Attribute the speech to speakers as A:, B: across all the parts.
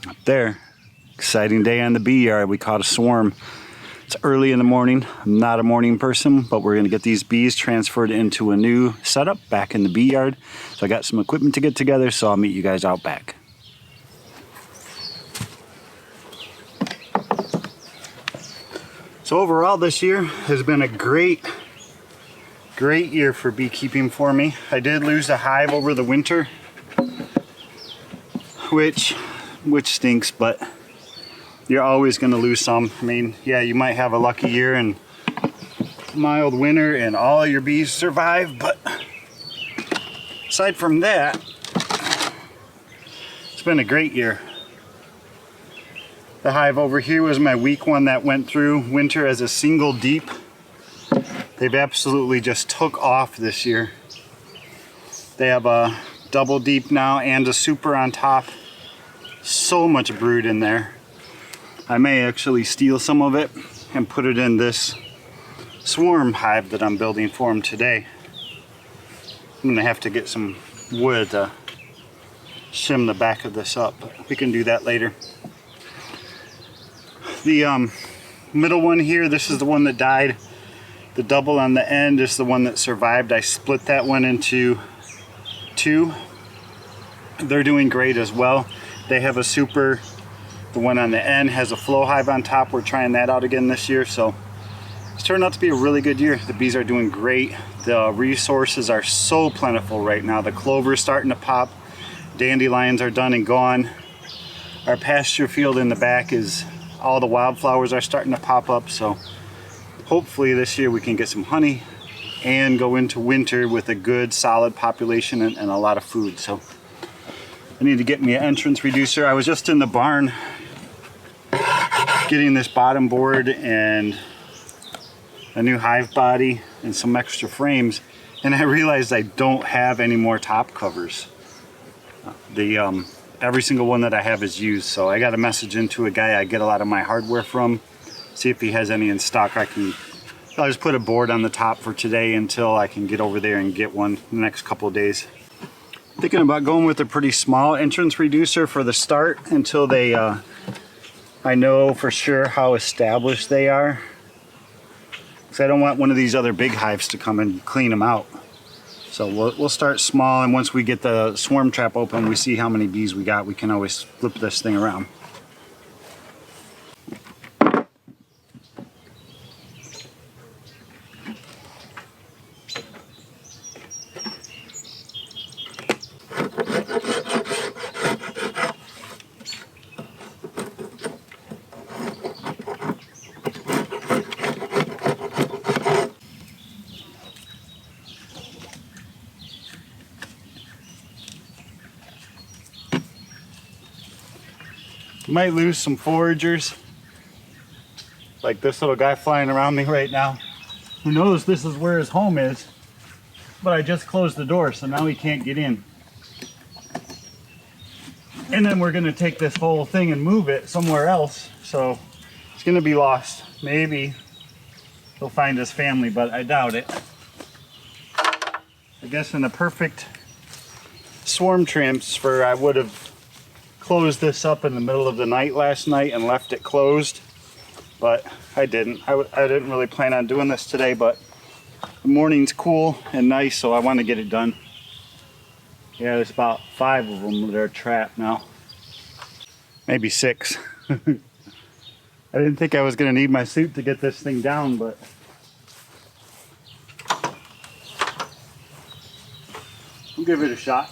A: Up there, exciting day on the bee yard. We caught a swarm. It's early in the morning. I'm not a morning person, but we're gonna get these bees transferred into a new setup back in the bee yard. So I got some equipment to get together, so I'll meet you guys out back. So overall this year has been a great year for beekeeping for me. I did lose a hive over the winter, which stinks, but you're always going to lose some. I mean, yeah, you might have a lucky year and mild winter and all your bees survive, but aside from that, it's been a great year. The hive over here was my weak one that went through winter as a single deep. They've absolutely just took off this year. They have a double deep now and a super on top. So much brood in there. I may actually steal some of it and put it in this swarm hive that I'm building for them today. I'm gonna have to get some wood to shim the back of this up, but we can do that later. The middle one here, this is the one that died. The double on the end is the one that survived. I split that one into two. They're doing great as well. They have a super. The one on the end has a flow hive on top. We're trying that out again this year. So it's turned out to be a really good year. The bees are doing great. The resources are so plentiful right now. The clover is starting to pop. Dandelions are done and gone. Our pasture field in the back is, all the wildflowers are starting to pop up. So hopefully this year we can get some honey and go into winter with a good solid population and a lot of food. So I need to get me an entrance reducer. I was just in the barn getting this bottom board and a new hive body and some extra frames, and I realized I don't have any more top covers. Every single one that I have is used, so I got a message into a guy I get a lot of my hardware from, see if he has any in stock. I'll just put a board on the top for today until I can get over there and get one in the next couple of days. Thinking about going with a pretty small entrance reducer for the start until they I know for sure how established they are, because I don't want one of these other big hives to come and clean them out. So we'll start small, and once we get the swarm trap open, we see how many bees we got, we can always flip this thing around. Might lose some foragers, like this little guy flying around me right now. Who knows this is where his home is, but I just closed the door, so now he can't get in. And then we're gonna take this whole thing and move it somewhere else, so it's gonna be lost. Maybe he'll find his family, but I doubt it. I guess in a perfect swarm transfer, I would have closed this up in the middle of the night last night and left it closed, but I didn't. I didn't really plan on doing this today, but the morning's cool and nice, so I want to get it done. Yeah, there's about 5 of them that are trapped now. Maybe 6. I didn't think I was going to need my suit to get this thing down, but we'll give it a shot.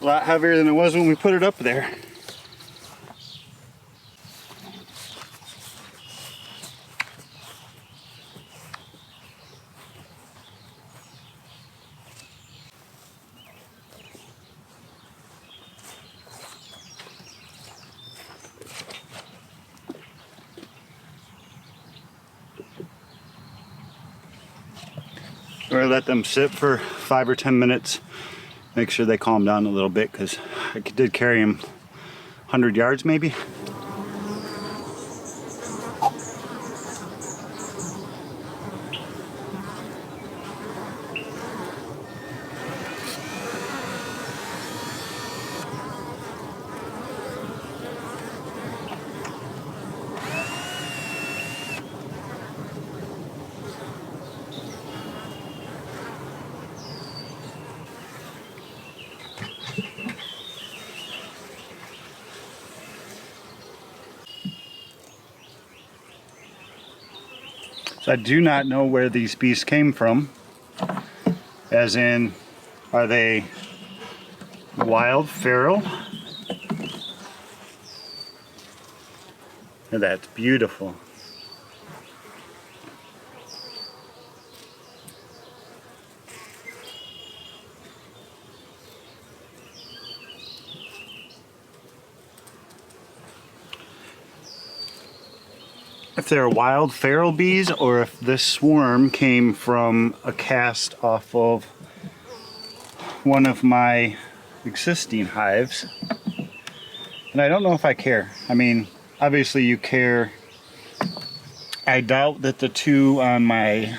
A: A lot heavier than it was when we put it up there. We're gonna let them sit for 5 or 10 minutes. Make sure they calm down a little bit, because I did carry them 100 yards maybe. So I do not know where these bees came from, as in, are they wild, feral? And that's beautiful. If they're wild feral bees, or if this swarm came from a cast off of one of my existing hives. And I don't know if I care. I mean, obviously you care. I doubt that the two on my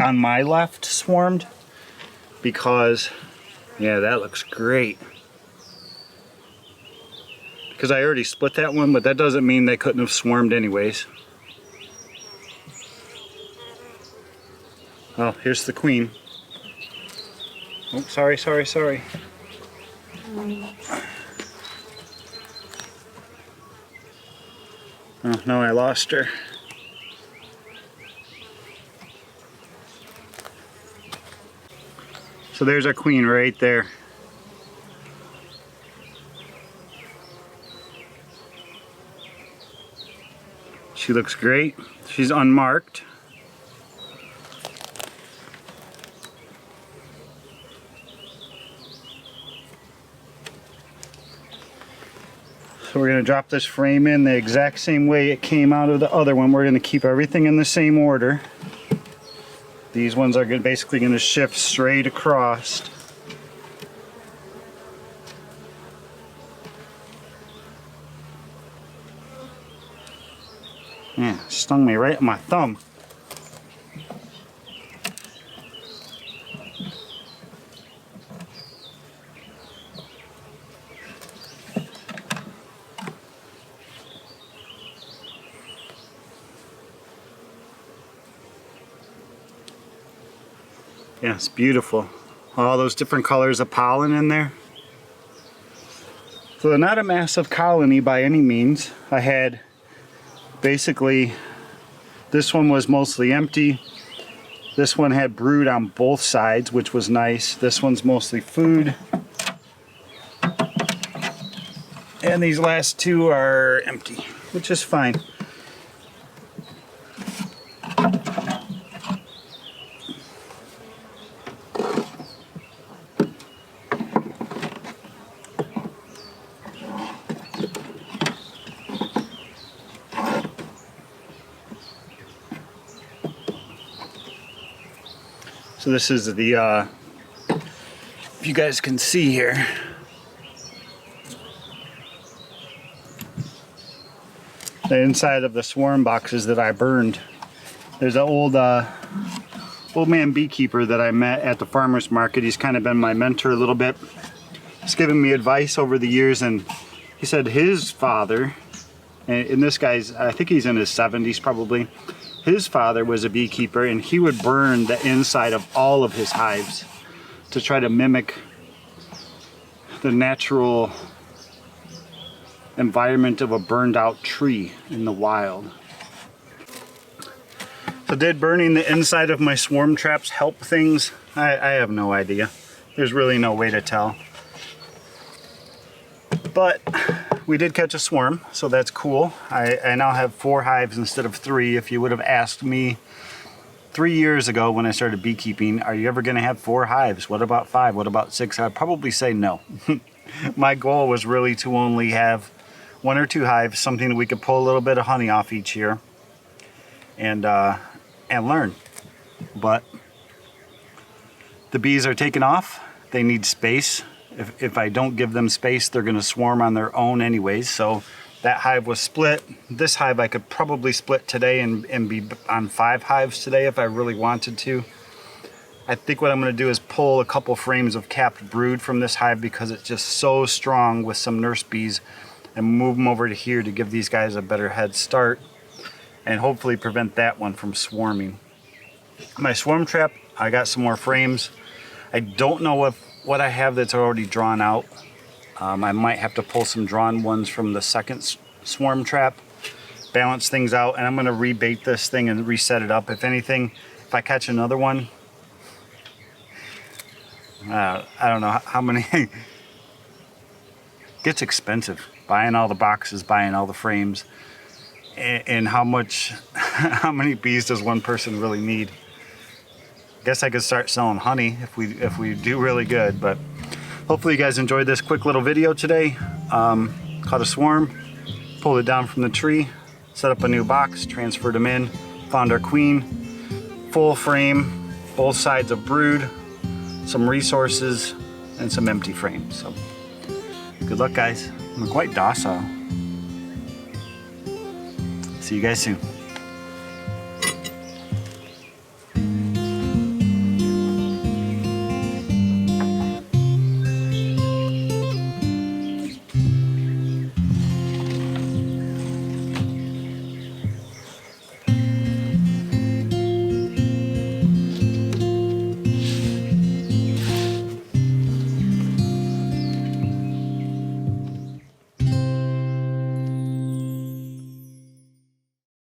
A: on my left swarmed, because yeah, that looks great. Because I already split that one, but that doesn't mean they couldn't have swarmed anyways. Oh, here's the queen. Oh, sorry. Oh, no, I lost her. So there's our queen right there. She looks great. She's unmarked. So we're going to drop this frame in the exact same way it came out of the other one. We're going to keep everything in the same order. These ones are basically going to shift straight across. Yeah, stung me right in my thumb. Yeah, it's beautiful. All those different colors of pollen in there. So they're not a massive colony by any means. I had basically, this one was mostly empty. This one had brood on both sides, which was nice. This one's mostly food. And these last two are empty, which is fine. So this is the, if you guys can see here, the inside of the swarm boxes that I burned. There's an old man beekeeper that I met at the farmer's market. He's kind of been my mentor a little bit. He's given me advice over the years, and he said his father, and this guy's, I think he's in his 70s probably, his father was a beekeeper, and he would burn the inside of all of his hives to try to mimic the natural environment of a burned out tree in the wild. So did burning the inside of my swarm traps help things? I have no idea. There's really no way to tell. But we did catch a swarm, so that's cool. I now have 4 hives instead of 3. If you would have asked me 3 years ago when I started beekeeping, are you ever going to have 4 hives? What about 5? What about 6? I'd probably say no. My goal was really to only have 1 or 2 hives, something that we could pull a little bit of honey off each year and learn. But The bees are taking off. They need space. If I don't give them space, they're gonna swarm on their own anyways. So that hive was split. This hive I could probably split today and be on 5 hives today if I really wanted to. I think what I'm gonna do is pull a couple frames of capped brood from this hive because it's just so strong with some nurse bees, and move them over to here to give these guys a better head start and hopefully prevent that one from swarming. My swarm trap, I got some more frames. I don't know what I have that's already drawn out. I might have to pull some drawn ones from the second swarm trap, balance things out, and I'm gonna rebait this thing and reset it up. If anything, if I catch another one, I don't know how many. It gets expensive buying all the boxes, buying all the frames, and how many bees does one person really need? I guess I could start selling honey if we do really good, but hopefully you guys enjoyed this quick little video today. Caught a swarm, pulled it down from the tree, set up a new box, transferred them in, found our queen, full frame, both sides of brood, some resources, and some empty frames. So good luck, guys. I'm quite docile. See you guys soon.